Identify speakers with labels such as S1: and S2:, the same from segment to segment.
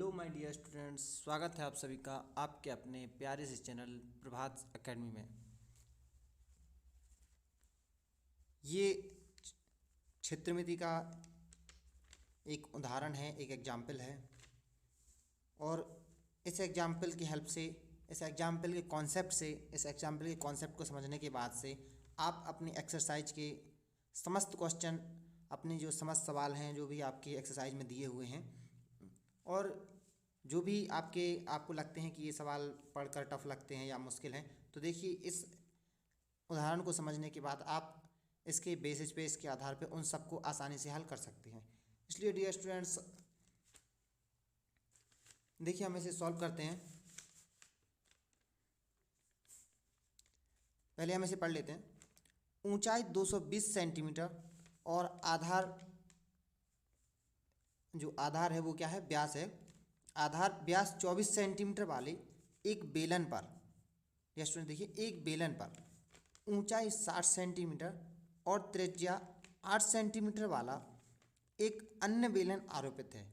S1: Hello my dear students, स्वागत है आप सभी का आपके अपने प्यारे से चैनल प्रभात एकेडमी में। ये क्षेत्रमिति का एक उदाहरण है, एक एग्जाम्पल है। और इस एग्जाम्पल की हेल्प से, इस एग्जाम्पल के कॉन्सेप्ट को समझने के बाद से आप अपनी एक्सरसाइज के समस्त क्वेश्चन, अपने जो समस्त सवाल हैं जो भी आपके एक्सरसाइज में दिए हुए हैं, और जो भी आपको लगते हैं कि ये सवाल पढ़कर टफ लगते हैं या मुश्किल हैं, तो देखिए इस उदाहरण को समझने के बाद आप इसके बेसिस पे, इसके आधार पे उन सबको आसानी से हल कर सकते हैं। इसलिए डियर स्टूडेंट्स, देखिए हम इसे सॉल्व करते हैं। पहले हम इसे पढ़ लेते हैं। ऊंचाई 220 सेंटीमीटर और जो आधार है वो क्या है, व्यास है। आधार व्यास 24 सेंटीमीटर वाले एक बेलन पर, या स्टूडेंट देखिए, एक बेलन पर ऊंचाई 60 सेंटीमीटर और त्रिज्या 8 सेंटीमीटर वाला एक अन्य बेलन आरोपित है।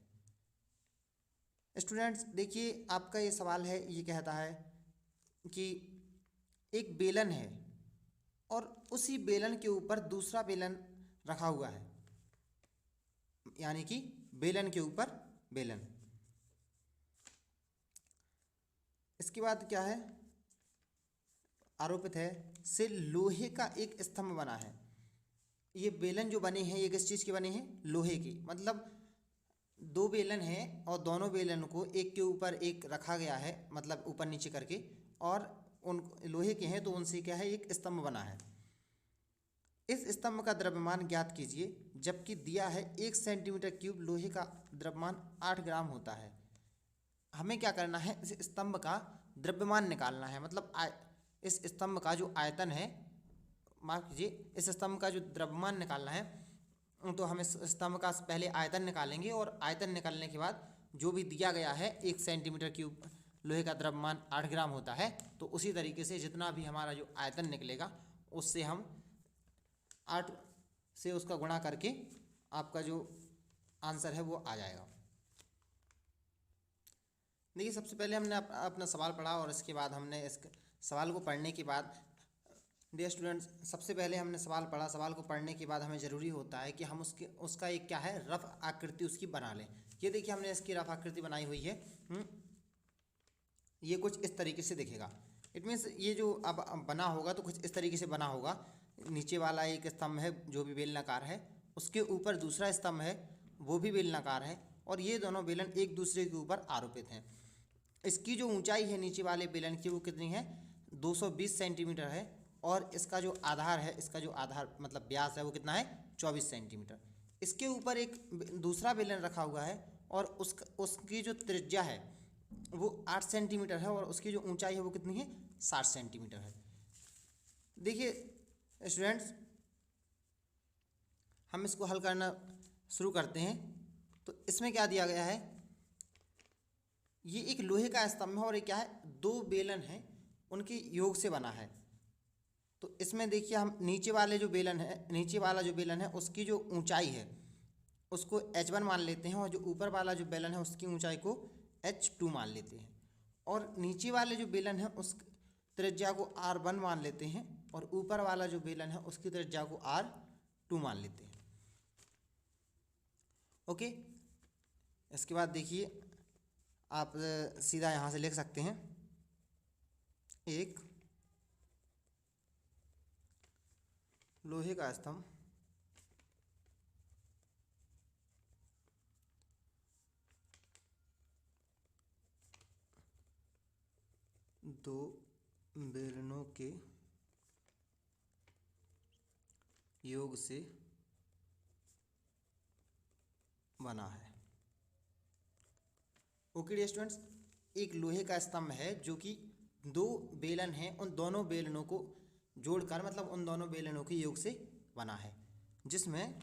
S1: स्टूडेंट्स देखिए, आपका ये सवाल है, ये कहता है कि एक बेलन है और उसी बेलन के ऊपर दूसरा बेलन रखा हुआ है, यानी कि बेलन के ऊपर बेलन। इसके बाद क्या है, आरोपित है से लोहे का एक स्तंभ बना है। ये बेलन जो बने हैं ये किस चीज़ के बने हैं, लोहे के। मतलब दो बेलन हैं और दोनों बेलन को एक के ऊपर एक रखा गया है, मतलब ऊपर नीचे करके, और उन लोहे के हैं तो उनसे क्या है, एक स्तंभ बना है। इस स्तंभ का द्रव्यमान ज्ञात कीजिए, जबकि दिया है 1 सेंटीमीटर क्यूब लोहे का द्रव्यमान 8 ग्राम होता है। हमें क्या करना है, इस स्तंभ का द्रव्यमान निकालना है। मतलब इस स्तंभ का जो आयतन है, माफ कीजिए, इस स्तंभ का जो द्रव्यमान निकालना है, तो हम इस स्तंभ का पहले आयतन निकालेंगे, और आयतन निकालने के बाद जो भी दिया गया है 1 सेंटीमीटर क्यूब लोहे का द्रव्यमान 8 ग्राम होता है, तो उसी तरीके से जितना भी हमारा जो आयतन निकलेगा उससे हम 8 से उसका गुणा करके आपका जो आंसर है वो आ जाएगा। देखिए, सबसे पहले हमने अपना सवाल पढ़ा, और इसके बाद हमने इस सवाल को पढ़ने के बाद, डियर स्टूडेंट्स, सबसे पहले हमने सवाल पढ़ा। सवाल को पढ़ने के बाद हमें ज़रूरी होता है कि हम उसका एक क्या है, रफ आकृति उसकी बना लें। ये देखिए, हमने इसकी रफ आकृति बनाई हुई है। ये कुछ इस तरीके से दिखेगा। इट मीन्स ये जो अब बना होगा तो कुछ इस तरीके से बना होगा। नीचे वाला एक स्तंभ है जो भी बेलनाकार है, उसके ऊपर दूसरा स्तंभ है वो भी बेलनाकार है, और ये दोनों बेलन एक दूसरे के ऊपर आरोपित हैं। इसकी जो ऊंचाई है नीचे वाले बेलन की वो कितनी है, 220 सेंटीमीटर है, और इसका जो आधार है, इसका जो आधार मतलब व्यास है वो कितना है, 24 सेंटीमीटर। इसके ऊपर एक दूसरा बेलन रखा हुआ है, और उसकी जो त्रिज्या है वो 8 सेंटीमीटर है, और उसकी जो ऊंचाई है वो कितनी है, 60 सेंटीमीटर है। देखिए स्टूडेंट्स, हम इसको हल करना शुरू करते हैं। तो इसमें क्या दिया गया है, ये एक लोहे का स्तंभ है, और ये क्या है, दो बेलन हैं उनके योग से बना है। तो इसमें देखिए, हम नीचे वाला जो बेलन है उसकी जो ऊंचाई है उसको h1 मान लेते हैं, और जो ऊपर वाला जो बेलन है उसकी ऊंचाई को h2 मान लेते हैं, और नीचे वाले जो बेलन है उस त्रिज्या को r1 मान लेते हैं, और ऊपर वाला जो बेलन है उसकी त्रिज्या को r2 मान लेते हैं। ओके, इसके बाद देखिए, आप सीधा यहाँ से लिख सकते हैं, एक लोहे का स्तंभ दो बेलनों के योग से बना है। ओके डियर स्टूडेंट्स, एक लोहे का स्तंभ है जो कि दो बेलन हैं, उन दोनों बेलनों को जोड़कर, मतलब उन दोनों बेलनों के योग से बना है, जिसमें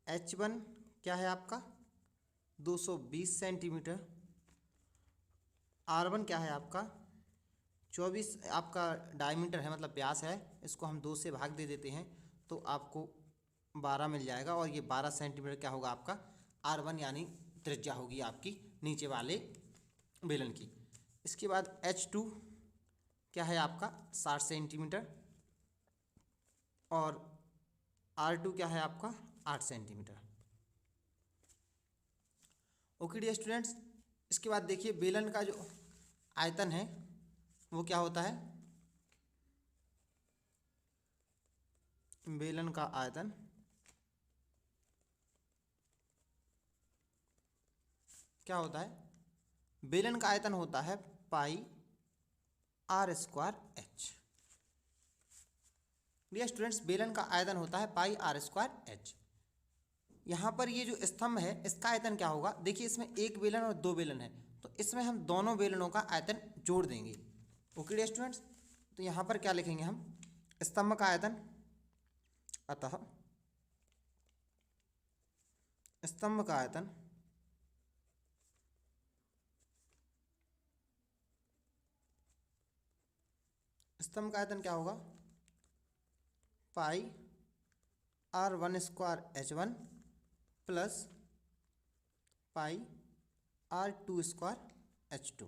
S1: h1 क्या है आपका, 220 सेंटीमीटर, r1 क्या है आपका, 24 आपका डायमीटर है, मतलब व्यास है। इसको हम 2 से भाग दे देते हैं तो आपको 12 मिल जाएगा और ये 12 सेंटीमीटर क्या होगा आपका R1 यानी त्रिज्या होगी आपकी नीचे वाले बेलन की। इसके बाद H2 क्या है आपका 60 सेंटीमीटर और R2 क्या है आपका 8 सेंटीमीटर। ओके डियर स्टूडेंट्स, इसके बाद देखिए बेलन का जो आयतन है वो क्या होता है, बेलन का आयतन क्या होता है, बेलन का आयतन होता है pi R square H। Dear students, बेलन का आयतन होता है पाई R स्क्वायर H। यहाँ पर ये जो स्तंभ है इसका आयतन क्या होगा, देखिए इसमें एक बेलन और दो बेलन है तो इसमें हम दोनों बेलनों का आयतन जोड़ देंगे। ओके डियर स्टूडेंट्स, तो यहाँ पर क्या लिखेंगे हम, स्तंभ का आयतन, अतः स्तंभ का आयतन क्या होगा, पाई R1 square H1 plus pi R2 square H2।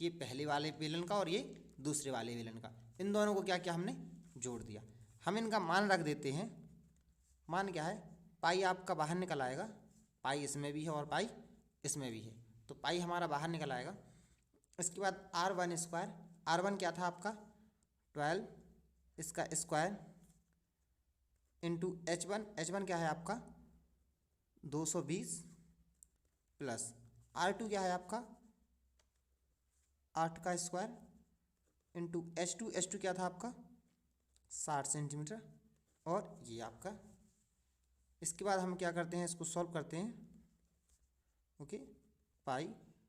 S1: ये पहले वाले बेलन का और ये दूसरे वाले बेलन का, इन दोनों को क्या किया हमने, जोड़ दिया। हम इनका मान रख देते हैं। मान क्या है, पाई आपका बाहर निकल आएगा, पाई इसमें भी है और पाई इसमें भी है, तो पाई हमारा बाहर निकल आएगा। इसके बाद R1 स्क्वायर, R1 क्या था आपका 12, इसका स्क्वायर इंटू H1 क्या है आपका 220 प्लस R2 क्या है आपका 8 का स्क्वायर इंटू H2 क्या था आपका 60 सेंटीमीटर और ये आपका। इसके बाद हम क्या करते हैं, इसको सॉल्व करते हैं। ओके, पाई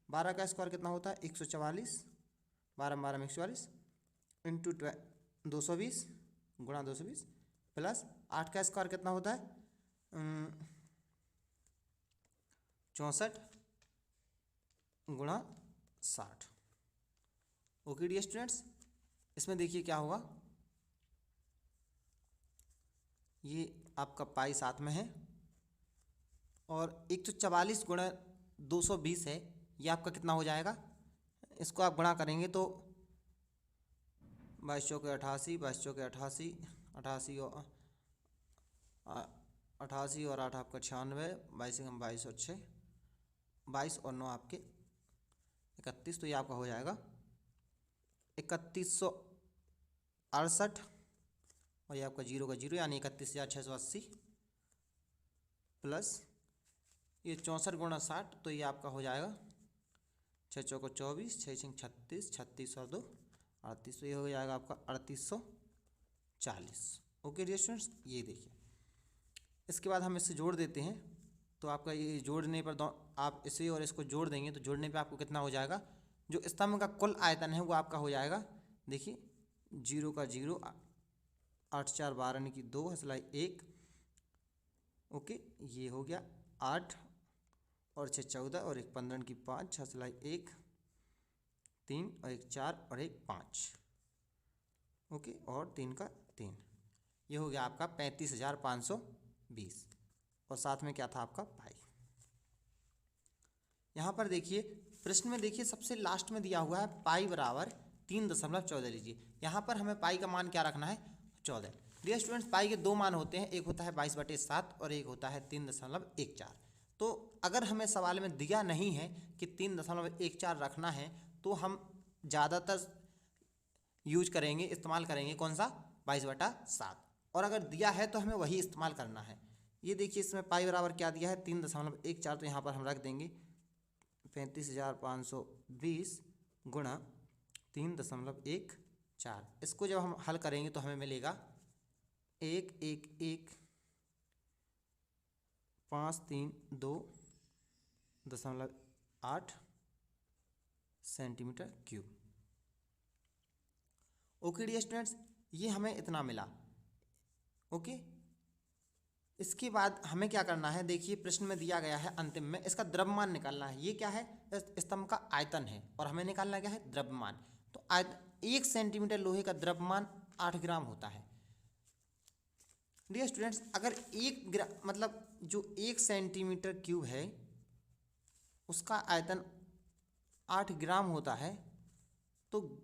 S1: 12 का स्क्वायर कितना होता है 144, 12 में 144 इंटू 220 गुणा 220 प्लस 8 का स्क्वायर कितना होता है 64 गुणा 60। ओके डियर स्टूडेंट्स, इसमें देखिए क्या होगा, ये आपका पाई साथ में है और 144 गुणा 220 है, ये आपका कितना हो जाएगा, इसको आप गुणा करेंगे तो 22 चौके 88, 22 चौके 88, 88 और 8 आपका 96, 22 हम 22 और 6 22 और 9 आपके 31, तो ये आपका हो जाएगा 3168 और ये आपका 0 का 0 यानी 31,680 प्लस ये 64 गुणा 60, तो ये आपका हो जाएगा 6 चौको 24, 6 छः 36, 36 और 2 38, तो ये हो जाएगा आपका 3840। ओके डियर स्टूडेंट्स, ये देखिए। इसके बाद हम इससे जोड़ देते हैं, तो आपका ये जोड़ने पर आप इसे और इसको जोड़ देंगे तो जोड़ने पे आपको कितना हो जाएगा, जो स्तंभ का कुल आयतन है वो आपका हो जाएगा, देखिए 0 का 0, 8 4 12 की 2 हसलाई 1। ओके, ये हो गया 8 और 6 14 और 1 15 की 5 हसलाई 1 3 और 1 4 और 1 5। ओके, और 3 का 3, ये हो गया आपका 35,520 और साथ में क्या था आपका पाई। यहाँ पर देखिए प्रश्न में देखिए सबसे लास्ट में दिया हुआ है पाई बराबर 3.14 लीजिए। यहाँ पर हमें पाई का मान क्या रखना है 14। डियर स्टूडेंट्स, पाई के दो मान होते हैं, एक होता है 22/7 और एक होता है 3.14। तो अगर हमें सवाल में दिया नहीं है कि 3.14 रखना है तो हम ज़्यादातर यूज करेंगे, इस्तेमाल करेंगे कौन सा 22/7, और अगर दिया है तो हमें वही इस्तेमाल करना है। ये देखिए इसमें पाई बराबर क्या दिया है 3.14, तो यहाँ पर हम रख देंगे 35,520 गुणा 3.14। इसको जब हम हल करेंगे तो हमें मिलेगा 1,1,1,532.8 centimetre cube. Okay dear students, ये हमें इतना मिला। ओके, इसके बाद हमें क्या करना है, देखिए प्रश्न में दिया गया है अंतिम में इसका द्रव्यमान निकालना है। ये क्या है, स्तंभ का आयतन है और हमें निकालना क्या है द्रव्यमान। तो 1 सेंटीमीटर लोहे का द्रव्यमान 8 ग्राम होता है। डियर स्टूडेंट्स, अगर मतलब जो 1 सेंटीमीटर क्यूब है उसका आयतन 8 ग्राम होता है, तो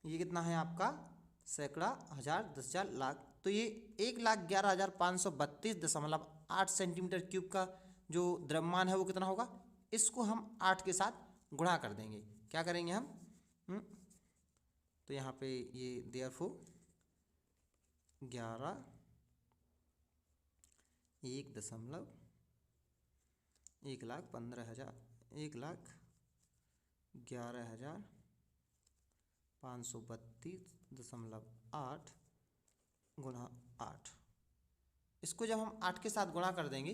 S1: ये कितना है आपका सैकड़ा, हजार, 10,000, लाख। तो ये 1,11,532.8 सेंटीमीटर क्यूब का जो द्रव्यमान है वो कितना होगा। इसको हम 8 के साथ गुणा कर देंगे। क्या करेंगे हम, तो यहाँ पे ये देयरफॉर 11 1,15,000 1,11,532.8 गुणा 8। इसको जब हम 8 के साथ गुणा कर देंगे,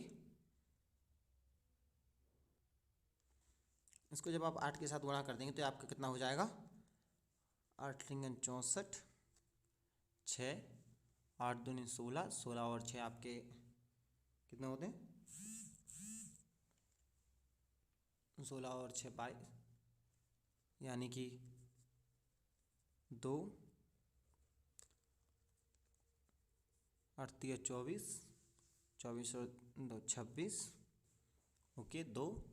S1: इसको जब आप 8 के साथ गुणा कर देंगे तो आपका कितना हो जाएगा, 8 × 64, 6, 8 दूनी 16, 16 और 6 आपके कितने होते हैं, 16 और 6 22, यानी कि 2, 8 × 24, 24 और 2 26, ओके, 2,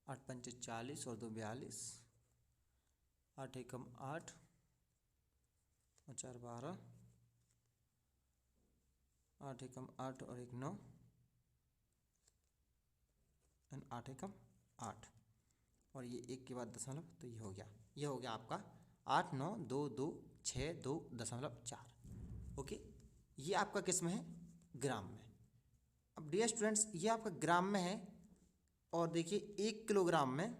S1: 8 × 5 40 और 2 42, 8 × 8 और 4 12, 8 × 8 और 1 9, 8 × 8 और ये 1 के बाद दशमलव, तो ये हो गया आपका 8 9 2 2 6 2.4। ओके, ये आपका किस में है, ग्राम में। अब डियर स्टूडेंट्स, ये आपका ग्राम में है, और देखिए 1 किलोग्राम में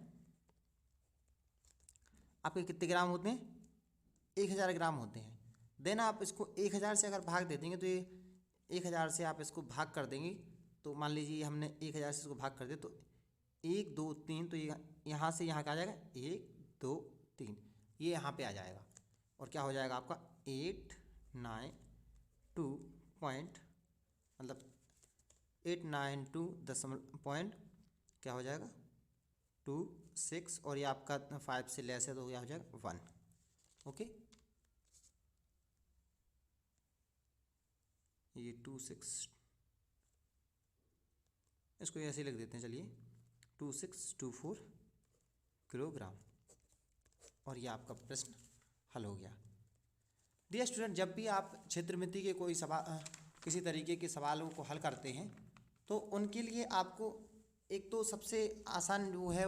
S1: आपके कितने ग्राम होते हैं, 1000 ग्राम होते हैं। देन आप इसको 1000 से अगर भाग दे देंगे तो ये 1000 से आप इसको भाग कर देंगे, तो मान लीजिए हमने 1000 से इसको भाग कर दिया, तो 1 2 3, तो ये यहाँ से यहाँ क्या आ जाएगा, 1 2 3, ये यहाँ पे आ जाएगा, और क्या हो जाएगा आपका 892 पॉइंट, मतलब 892 दशमलव पॉइंट क्या हो जाएगा 26, और ये आपका 5 से लेस है तो क्या हो जाएगा 1। ओके, ये 26, इसको ऐसे लिख देते हैं, चलिए 2624 किलोग्राम, और ये आपका प्रश्न हल हो गया। डियर स्टूडेंट, जब भी आप क्षेत्रमिति के कोई सवाल, किसी तरीके के सवालों को हल करते हैं, तो उनके लिए आपको एक तो सबसे आसान जो है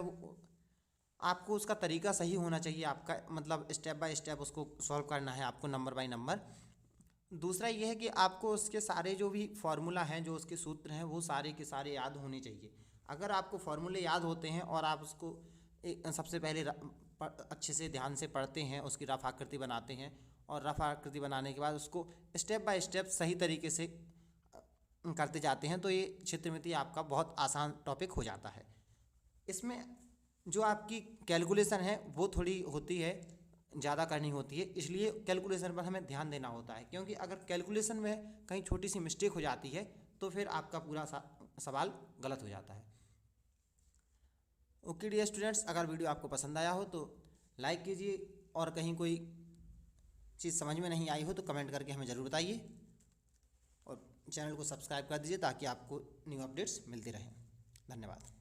S1: आपको उसका तरीका सही होना चाहिए, आपका मतलब स्टेप बाय स्टेप उसको सॉल्व करना है आपको, नंबर बाय नंबर। दूसरा ये है कि आपको उसके सारे जो भी फॉर्मूला हैं, जो उसके सूत्र हैं, वो सारे के सारे याद होने चाहिए। अगर आपको फॉर्मूले याद होते हैं और आप उसको सबसे पहले अच्छे से ध्यान से पढ़ते हैं, उसकी रफ आकृति बनाते हैं, और रफ आकृति बनाने के बाद उसको स्टेप बाय स्टेप सही तरीके से करते जाते हैं, तो ये क्षेत्रमिति आपका बहुत आसान टॉपिक हो जाता है। इसमें जो आपकी कैलकुलेशन है वो थोड़ी होती है, ज़्यादा करनी होती है, इसलिए कैलकुलेशन पर हमें ध्यान देना होता है, क्योंकि अगर कैलकुलेशन में कहीं छोटी सी मिस्टेक हो जाती है तो फिर आपका पूरा सवाल गलत हो जाता है। ओके डियर स्टूडेंट्स, अगर वीडियो आपको पसंद आया हो तो लाइक कीजिए, और कहीं कोई चीज़ समझ में नहीं आई हो तो कमेंट करके हमें ज़रूर बताइए, और चैनल को सब्सक्राइब कर दीजिए ताकि आपको न्यू अपडेट्स मिलते रहें। धन्यवाद।